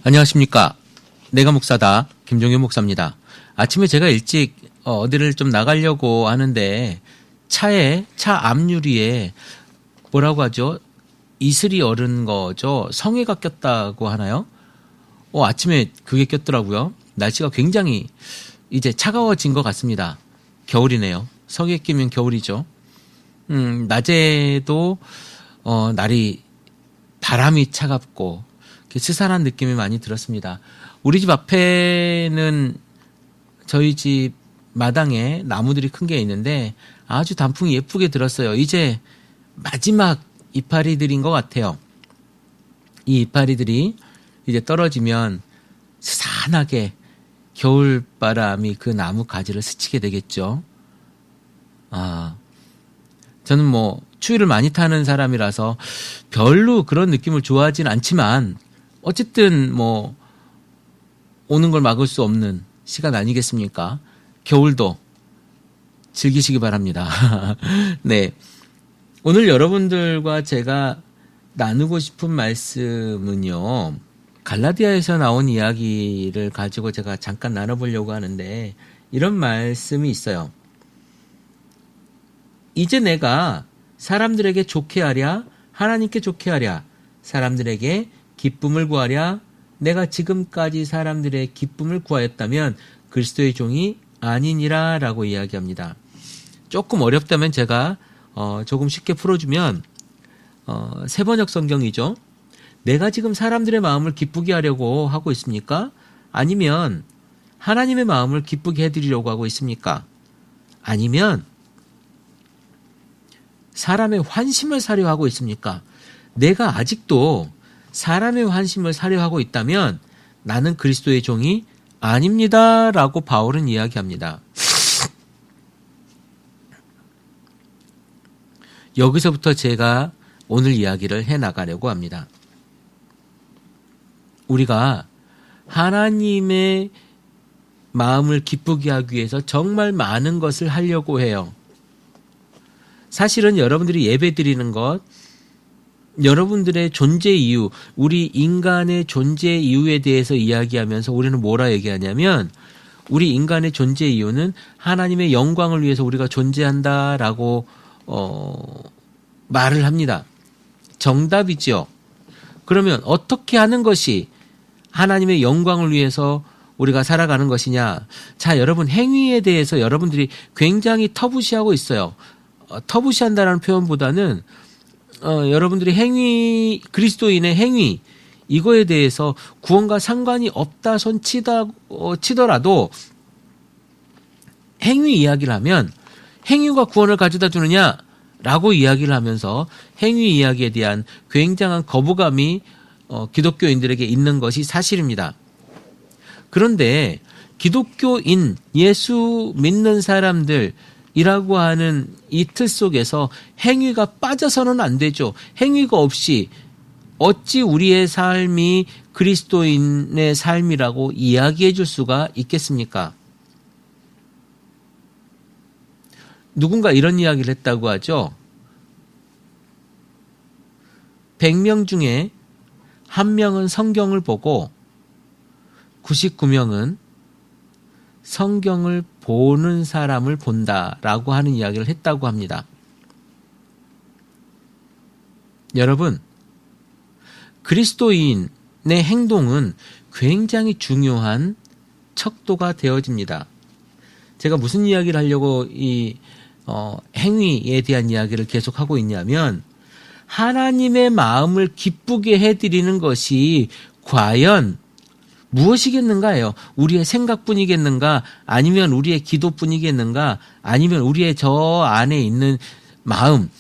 안녕하십니까. 내가 목사다. 김종현 목사입니다. 아침에 제가 일찍 어디를 좀 나가려고 하는데 차 앞유리에 뭐라고 하죠? 이슬이 얼은 거죠. 성에가 꼈다고 하나요? 아침에 그게 꼈더라고요. 날씨가 굉장히 이제 차가워진 것 같습니다. 겨울이네요. 성에 끼면 겨울이죠. 낮에도 날이 바람이 차갑고 스산한 느낌이 많이 들었습니다. 우리 집 앞에는 저희 집 마당에 나무들이 큰 게 있는데 아주 단풍이 예쁘게 들었어요. 이제 마지막 이파리들인 것 같아요. 이 이파리들이 이제 떨어지면 스산하게 겨울바람이 그 나무 가지를 스치게 되겠죠. 저는 추위를 많이 타는 사람이라서 별로 그런 느낌을 좋아하진 않지만 어쨌든 오는 걸 막을 수 없는 시간 아니겠습니까? 겨울도 즐기시기 바랍니다. 네. 오늘 여러분들과 제가 나누고 싶은 말씀은요. 갈라디아에서 나온 이야기를 가지고 제가 잠깐 나눠보려고 하는데 이런 말씀이 있어요. 이제 내가 사람들에게 좋게 하랴 하나님께 좋게 하랴 사람들에게 기쁨을 구하랴 내가 지금까지 사람들의 기쁨을 구하였다면 그리스도의 종이 아니니라 라고 이야기합니다. 조금 어렵다면 제가 조금 쉽게 풀어주면 세번역 성경이죠. 내가 지금 사람들의 마음을 기쁘게 하려고 하고 있습니까? 아니면 하나님의 마음을 기쁘게 해드리려고 하고 있습니까? 아니면 사람의 환심을 사려 하고 있습니까? 내가 아직도 사람의 환심을 사려 하고 있다면 나는 그리스도의 종이 아닙니다 라고 바울은 이야기합니다. 여기서부터 제가 오늘 이야기를 해나가려고 합니다. 우리가 하나님의 마음을 기쁘게 하기 위해서 정말 많은 것을 하려고 해요. 사실은 여러분들이 예배 드리는 것, 여러분들의 존재 이유, 우리 인간의 존재 이유에 대해서 이야기하면서 우리는 뭐라 얘기하냐면 우리 인간의 존재 이유는 하나님의 영광을 위해서 우리가 존재한다라고 말을 합니다. 정답이죠. 그러면 어떻게 하는 것이 하나님의 영광을 위해서 우리가 살아가는 것이냐? 자, 여러분 행위에 대해서 여러분들이 굉장히 터부시하고 있어요. 터부시한다라는 표현보다는 여러분들이 행위, 그리스도인의 행위 이거에 대해서 구원과 상관이 없다 손 치더라도 행위 이야기를 하면 행위가 구원을 가져다 주느냐? 라고 이야기를 하면서 행위 이야기에 대한 굉장한 거부감이 기독교인들에게 있는 것이 사실입니다. 그런데 기독교인, 예수 믿는 사람들이라고 하는 이 틀 속에서 행위가 빠져서는 안 되죠. 행위가 없이 어찌 우리의 삶이 그리스도인의 삶이라고 이야기해 줄 수가 있겠습니까? 누군가 이런 이야기를 했다고 하죠. 100명 중에 1명은 성경을 보고 99명은 성경을 보는 사람을 본다라고 하는 이야기를 했다고 합니다. 여러분, 그리스도인의 행동은 굉장히 중요한 척도가 되어집니다. 제가 무슨 이야기를 하려고 이 행위에 대한 이야기를 계속하고 있냐면 하나님의 마음을 기쁘게 해드리는 것이 과연 무엇이겠는가요? 우리의 생각뿐이겠는가? 아니면 우리의 기도뿐이겠는가? 아니면 우리의 저 안에 있는 마음,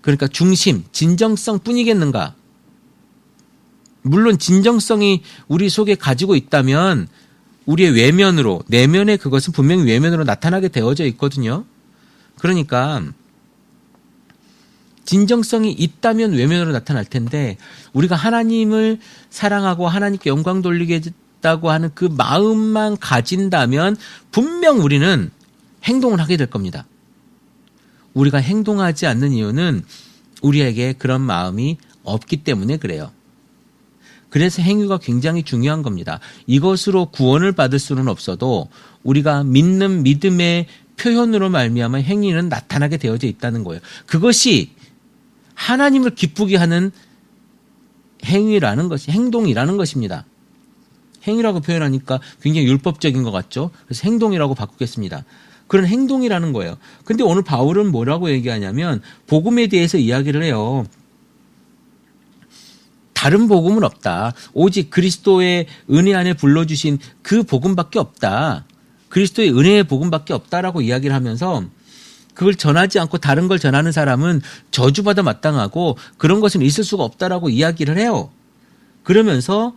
그러니까 중심, 진정성 뿐이겠는가? 물론 진정성이 우리 속에 가지고 있다면 우리의 외면으로, 내면에 그것은 분명히 외면으로 나타나게 되어져 있거든요. 그러니까 진정성이 있다면 외면으로 나타날 텐데 우리가 하나님을 사랑하고 하나님께 영광 돌리겠다고 하는 그 마음만 가진다면 분명 우리는 행동을 하게 될 겁니다. 우리가 행동하지 않는 이유는 우리에게 그런 마음이 없기 때문에 그래요. 그래서 행위가 굉장히 중요한 겁니다. 이것으로 구원을 받을 수는 없어도 우리가 믿는 믿음의 표현으로 말미암아 행위는 나타나게 되어져 있다는 거예요. 그것이 하나님을 기쁘게 하는 행위라는 것이, 행동이라는 것입니다. 행위라고 표현하니까 굉장히 율법적인 것 같죠? 그래서 행동이라고 바꾸겠습니다. 그런 행동이라는 거예요. 근데 오늘 바울은 뭐라고 얘기하냐면 복음에 대해서 이야기를 해요. 다른 복음은 없다. 오직 그리스도의 은혜 안에 불러주신 그 복음밖에 없다. 그리스도의 은혜의 복음밖에 없다라고 이야기를 하면서 그걸 전하지 않고 다른 걸 전하는 사람은 저주받아 마땅하고 그런 것은 있을 수가 없다라고 이야기를 해요. 그러면서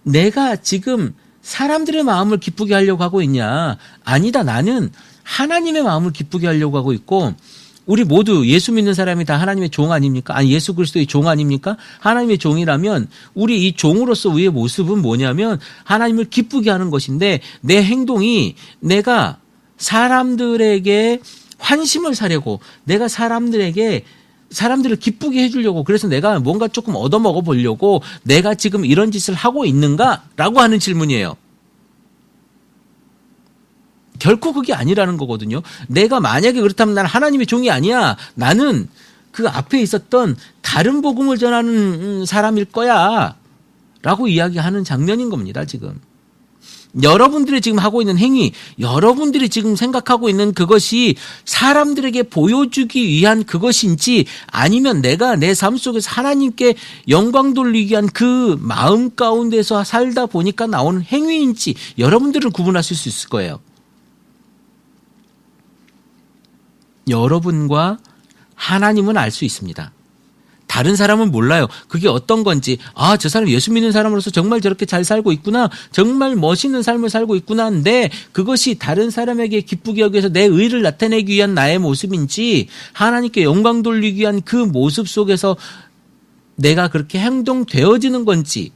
내가 지금 사람들의 마음을 기쁘게 하려고 하고 있냐? 아니다. 나는 하나님의 마음을 기쁘게 하려고 하고 있고 우리 모두 예수 믿는 사람이 다 하나님의 종 아닙니까? 아니 예수 그리스도의 종 아닙니까? 하나님의 종이라면 우리 이 종으로서 우리의 모습은 뭐냐면 하나님을 기쁘게 하는 것인데 내 행동이 내가 사람들에게 환심을 사려고 내가 사람들을 기쁘게 해주려고 그래서 내가 뭔가 조금 얻어먹어 보려고 내가 지금 이런 짓을 하고 있는가라고 하는 질문이에요. 결코 그게 아니라는 거거든요. 내가 만약에 그렇다면 나는 하나님의 종이 아니야. 나는 그 앞에 있었던 다른 복음을 전하는 사람일 거야. 라고 이야기하는 장면인 겁니다, 지금. 여러분들이 지금 하고 있는 행위, 여러분들이 지금 생각하고 있는 그것이 사람들에게 보여주기 위한 그것인지 아니면 내가 내 삶 속에서 하나님께 영광 돌리기 위한 그 마음 가운데서 살다 보니까 나오는 행위인지 여러분들은 구분하실 수 있을 거예요. 여러분과 하나님은 알 수 있습니다. 다른 사람은 몰라요. 그게 어떤 건지. 아, 저 사람 예수 믿는 사람으로서 정말 저렇게 잘 살고 있구나. 정말 멋있는 삶을 살고 있구나. 근데 그것이 다른 사람에게 기쁘게 하기 위해서 내 의를 나타내기 위한 나의 모습인지 하나님께 영광 돌리기 위한 그 모습 속에서 내가 그렇게 행동되어지는 건지.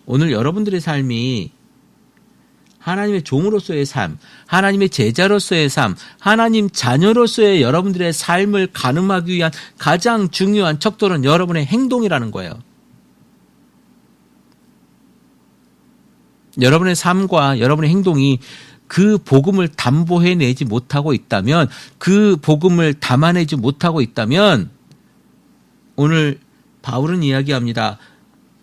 오늘 여러분들의 삶이 하나님의 종으로서의 삶, 하나님의 제자로서의 삶, 하나님 자녀로서의 여러분들의 삶을 가늠하기 위한 가장 중요한 척도는 여러분의 행동이라는 거예요. 여러분의 삶과 여러분의 행동이 그 복음을 담보해내지 못하고 있다면, 그 복음을 담아내지 못하고 있다면 오늘 바울은 이야기합니다.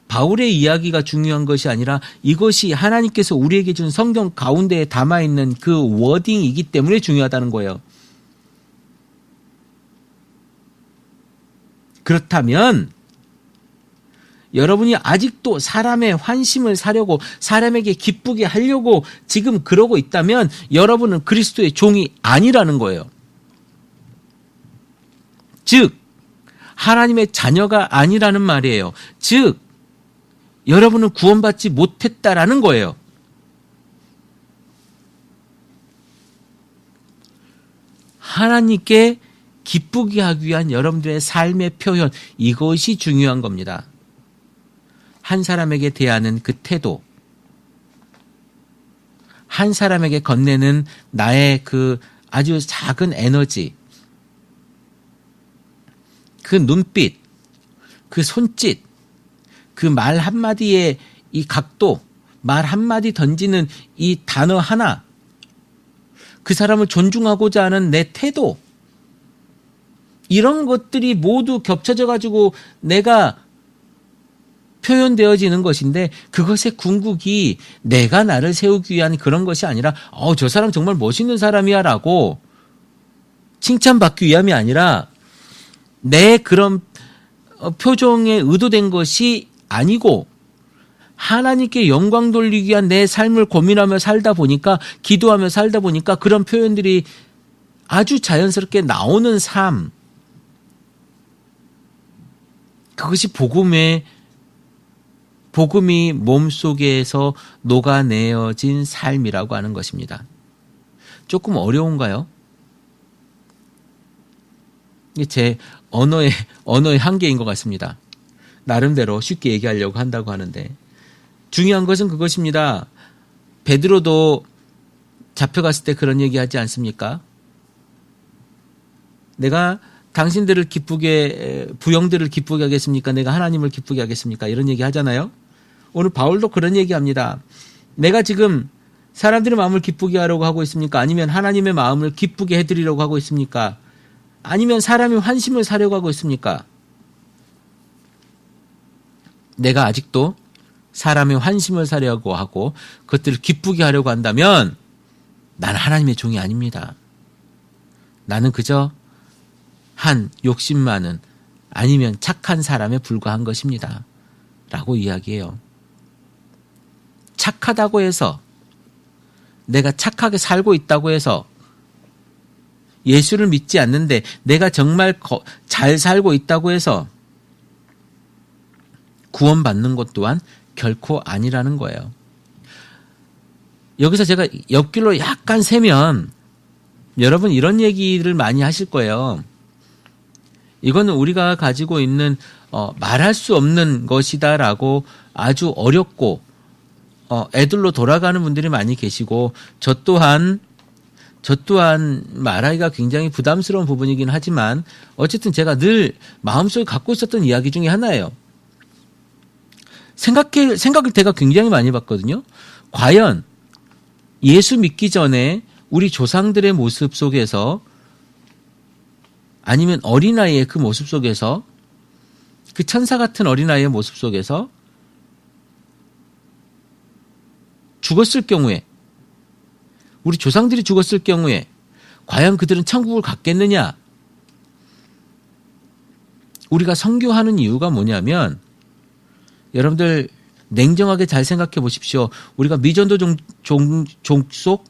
바울의 이야기가 중요한 것이 아니라 이것이 하나님께서 우리에게 준 성경 가운데에 담아있는 그 워딩이기 때문에 중요하다는 거예요. 그렇다면 여러분이 아직도 사람의 환심을 사려고 사람에게 기쁘게 하려고 지금 그러고 있다면 여러분은 그리스도의 종이 아니라는 거예요. 즉 하나님의 자녀가 아니라는 말이에요. 즉 여러분은 구원받지 못했다라는 거예요. 하나님께 기쁘게 하기 위한 여러분들의 삶의 표현, 이것이 중요한 겁니다. 한 사람에게 대하는 그 태도, 한 사람에게 건네는 나의 그 아주 작은 에너지, 그 눈빛, 그 손짓, 그 말 한마디의 이 각도, 말 한마디 던지는 이 단어 하나, 그 사람을 존중하고자 하는 내 태도, 이런 것들이 모두 겹쳐져 가지고 내가 표현되어지는 것인데 그것의 궁극이 내가 나를 세우기 위한 그런 것이 아니라 저 사람 정말 멋있는 사람이야 라고 칭찬받기 위함이 아니라 내 그런 표정에 의도된 것이 아니고 하나님께 영광 돌리기 위한 내 삶을 고민하며 살다 보니까, 기도하며 살다 보니까 그런 표현들이 아주 자연스럽게 나오는 삶, 그것이 복음이 몸속에서 녹아내어진 삶이라고 하는 것입니다. 조금 어려운가요? 이게 제 언어의 한계인 것 같습니다. 나름대로 쉽게 얘기하려고 한다고 하는데 중요한 것은 그것입니다. 베드로도 잡혀갔을 때 그런 얘기하지 않습니까? 내가 당신들을 기쁘게, 부형들을 기쁘게 하겠습니까? 내가 하나님을 기쁘게 하겠습니까? 이런 얘기 하잖아요. 오늘 바울도 그런 얘기 합니다. 내가 지금 사람들의 마음을 기쁘게 하려고 하고 있습니까? 아니면 하나님의 마음을 기쁘게 해드리려고 하고 있습니까? 아니면 사람의 환심을 사려고 하고 있습니까? 내가 아직도 사람의 환심을 사려고 하고 그것들을 기쁘게 하려고 한다면 나는 하나님의 종이 아닙니다. 나는 그저 한 욕심 많은 아니면 착한 사람에 불과한 것입니다. 라고 이야기해요. 착하다고 해서 내가 착하게 살고 있다고 해서 예수를 믿지 않는데 내가 정말 잘 살고 있다고 해서 구원받는 것 또한 결코 아니라는 거예요. 여기서 제가 옆길로 약간 세면 여러분 이런 얘기를 많이 하실 거예요. 이거는 우리가 가지고 있는 말할 수 없는 것이다라고 아주 어렵고 애들로 돌아가는 분들이 많이 계시고 저 또한 말하기가 굉장히 부담스러운 부분이긴 하지만 어쨌든 제가 늘 마음속에 갖고 있었던 이야기 중에 하나예요. 생각을 제가 굉장히 많이 봤거든요. 과연 예수 믿기 전에 우리 조상들의 모습 속에서 아니면 어린아이의 그 모습 속에서 그 천사 같은 어린아이의 모습 속에서 죽었을 경우에 우리 조상들이 죽었을 경우에 과연 그들은 천국을 갔겠느냐? 우리가 선교하는 이유가 뭐냐면 여러분들 냉정하게 잘 생각해 보십시오. 우리가 미전도 족속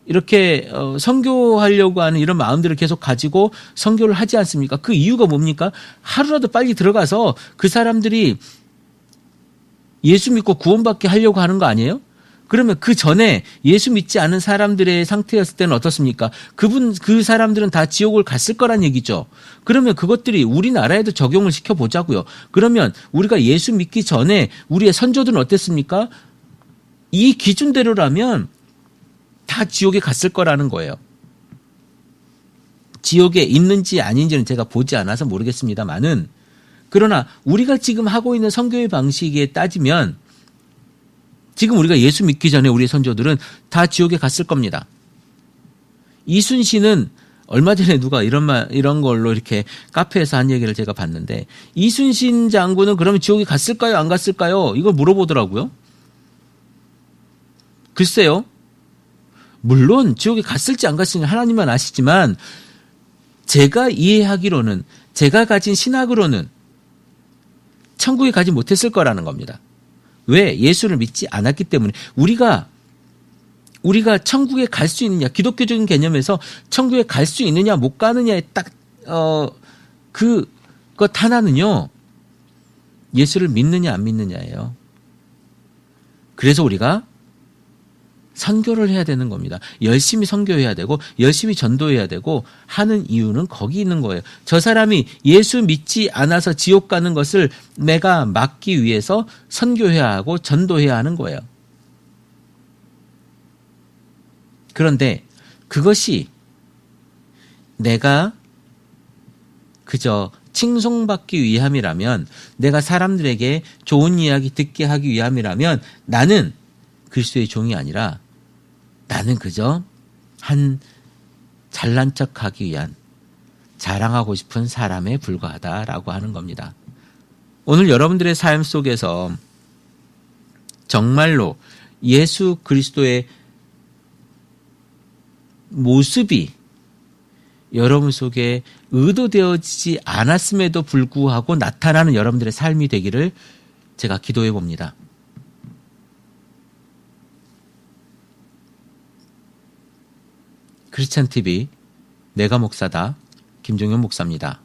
이렇게 선교하려고 하는 이런 마음들을 계속 가지고 선교를 하지 않습니까? 그 이유가 뭡니까? 하루라도 빨리 들어가서 그 사람들이 예수 믿고 구원받게 하려고 하는 거 아니에요? 그러면 그 전에 예수 믿지 않은 사람들의 상태였을 때는 어떻습니까? 그 사람들은 다 지옥을 갔을 거란 얘기죠. 그러면 그것들이 우리나라에도 적용을 시켜보자고요. 그러면 우리가 예수 믿기 전에 우리의 선조들은 어땠습니까? 이 기준대로라면 다 지옥에 갔을 거라는 거예요. 지옥에 있는지 아닌지는 제가 보지 않아서 모르겠습니다만은 그러나 우리가 지금 하고 있는 선교의 방식에 따지면 지금 우리가 예수 믿기 전에 우리의 선조들은 다 지옥에 갔을 겁니다. 이순신은 얼마 전에 누가 이런 걸로 이렇게 카페에서 한 얘기를 제가 봤는데 이순신 장군은 그러면 지옥에 갔을까요? 안 갔을까요? 이걸 물어보더라고요. 글쎄요. 물론 지옥에 갔을지 안 갔을지 하나님만 아시지만 제가 이해하기로는 제가 가진 신학으로는 천국에 가지 못했을 거라는 겁니다. 왜? 예수를 믿지 않았기 때문에 우리가 천국에 갈 수 있느냐 기독교적인 개념에서 천국에 갈 수 있느냐 못 가느냐에 딱 그것 하나는요 예수를 믿느냐 안 믿느냐예요. 그래서 우리가 선교를 해야 되는 겁니다. 열심히 선교해야 되고 열심히 전도해야 되고 하는 이유는 거기 있는 거예요. 저 사람이 예수 믿지 않아서 지옥 가는 것을 내가 막기 위해서 선교해야 하고 전도해야 하는 거예요. 그런데 그것이 내가 그저 칭송받기 위함이라면 내가 사람들에게 좋은 이야기 듣게 하기 위함이라면 나는 그리스도의 종이 아니라 나는 그저 한 잘난 척하기 위한 자랑하고 싶은 사람에 불과하다라고 하는 겁니다. 오늘 여러분들의 삶 속에서 정말로 예수 그리스도의 모습이 여러분 속에 의도되어지지 않았음에도 불구하고 나타나는 여러분들의 삶이 되기를 제가 기도해 봅니다. 크리스찬 TV 내가 목사다 김종현 목사입니다.